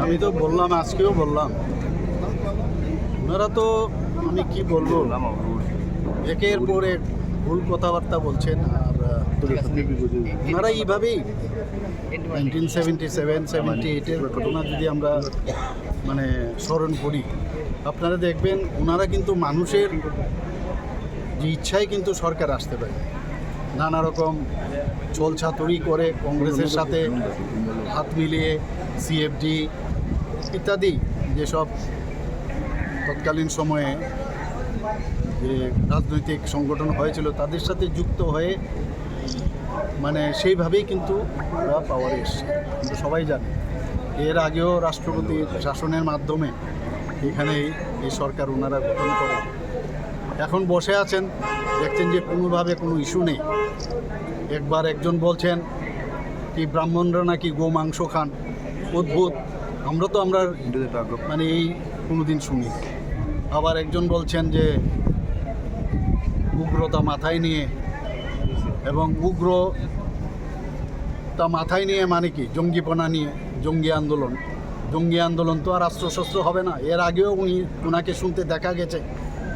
আমি তো বললাম, আজকেও বললাম, ওনারা তো আমি কি বলবো, একের পর এক ভুল কথাবার্তা বলছেন। আর ওনারা এইভাবেই 1977-78-এর ঘটনা যদি আমরা স্মরণ করি, আপনারা দেখবেন ওনারা কিন্তু মানুষের যে ইচ্ছায় কিন্তু সরকার আসতে পারে, নানা রকম ছলছাতুরি করে কংগ্রেসের সাথে হাত মিলিয়ে সিএফডি ইত্যাদি যেসব তৎকালীন সময়ে যে রাজনৈতিক সংগঠন হয়েছিল তাদের সাথে যুক্ত হয়ে সেইভাবেই কিন্তু ওরা পাওয়ারে এসছে। কিন্তু সবাই জানে এর আগেও রাষ্ট্রপতির শাসনের মাধ্যমে এখানে এই সরকার ওনারা গঠন করে। এখন বসে আছেন, দেখছেন যে কোনোভাবে কোনো ইস্যু নেই। একবার একজন বলছেন কি ব্রাহ্মণরা নাকি গো মাংস খান, অদ্ভুত, আমরা এই কোনোদিন শুনি। আবার একজন বলছেন যে উগ্রতা মাথায় নিয়ে, এবং উগ্রতা মাথায় নিয়ে কি জঙ্গিপনা নিয়ে জঙ্গি আন্দোলন তো আর অস্ত্রশস্ত্র হবে না। এর আগেও ওনাকে শুনতে দেখা গেছে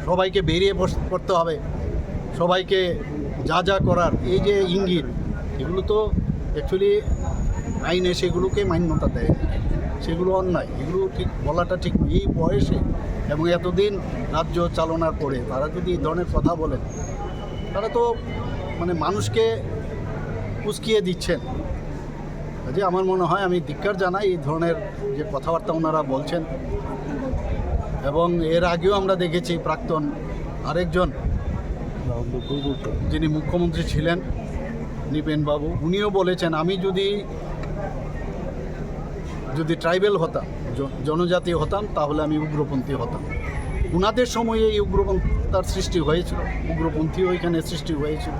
সবাইকে বেরিয়ে পড়তে হবে, সবাইকে যা যা করার এই যে ইঙ্গিত, এগুলো তো অ্যাকচুয়ালি আইনে সেগুলোকে মান্যতা দেয়, সেগুলো অন্যায়, এগুলো ঠিক বলাটা ঠিক নয়। এই বয়সে এবং এতদিন রাজ্য চালনার পরে তারা যদি এই ধরনের কথা বলেন, তারা তো মানুষকে উস্কিয়ে দিচ্ছেন। যে আমার মনে হয়, আমি ধিক্কার জানাই এই ধরনের যে কথাবার্তা ওনারা বলছেন। এবং এর আগেও আমরা দেখেছি প্রাক্তন আরেকজন যিনি মুখ্যমন্ত্রী ছিলেন নৃপেন বাবু, উনিও বলেছেন আমি যদি ট্রাইবেল হতাম, জনজাতি হতাম, তাহলে আমি উগ্রপন্থী হতাম। উনাদের সময়ে এই উগ্রপন্থার সৃষ্টি হয়েছিল, উগ্রপন্থীও এখানে সৃষ্টি হয়েছিল।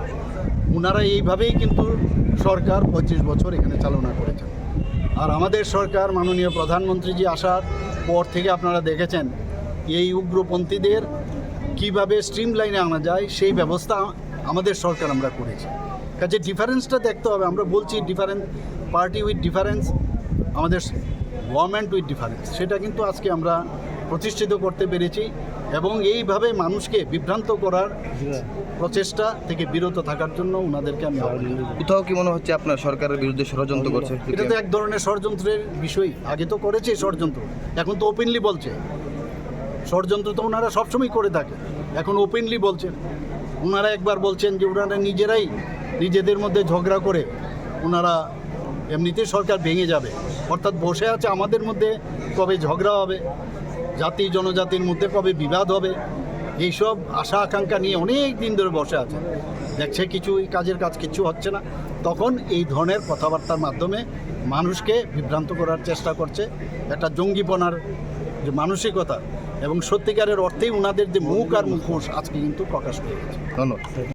ওনারা এইভাবেই কিন্তু সরকার 25 বছর এখানে চালনা করেছেন। আর আমাদের সরকার, মাননীয় প্রধানমন্ত্রীজি আসার পর থেকে আপনারা দেখেছেন এই উগ্রপন্থীদের কিভাবে স্ট্রিমলাইনে আনা যায় সেই ব্যবস্থা আমাদের সরকার আমরা করেছি। কাজে ডিফারেন্সটা দেখতে হবে। আমরা বলছি ডিফারেন্স পার্টি উইথ ডিফারেন্স, আমাদের গভর্নমেন্ট উইথ ডিফারেন্স, সেটা কিন্তু আজকে আমরা প্রতিষ্ঠিত করতে পেরেছি। এবং এইভাবে মানুষকে বিভ্রান্ত করার প্রচেষ্টা থেকে বিরত থাকার জন্য ওনাদেরকে আমি কোথাও কি মনে হচ্ছে আপনার সরকারের বিরুদ্ধে ষড়যন্ত্র করছে? এটা তো এক ধরনের ষড়যন্ত্রের বিষয়। আগে তো করেছে ষড়যন্ত্র, এখন তো ওপেনলি বলছে। ষড়যন্ত্র তো ওনারা সবসময় করে থাকে, এখন ওপেনলি বলছেন। ওনারা একবার বলছেন যে ওনারা নিজেরাই নিজেদের মধ্যে ঝগড়া করে ওনারা এমনিতেই সরকার ভেঙে যাবে। অর্থাৎ বসে আছে আমাদের মধ্যে কবে ঝগড়া হবে, জাতি জনজাতির মধ্যে কবে বিবাদ হবে, এইসব আশা আকাঙ্ক্ষা নিয়ে অনেক দিন ধরে বসে আছে। দেখছে কাজের কাজ কিছু হচ্ছে না, তখন এই ধরনের কথাবার্তার মাধ্যমে মানুষকে বিভ্রান্ত করার চেষ্টা করছে। একটা জঙ্গিপনার যে মানসিকতা এবং সত্যিকারের অর্থেই ওনাদের যে মুখ আর মুখোশ আজকে কিন্তু প্রকাশ পেয়ে গেছে। ধন্যবাদ।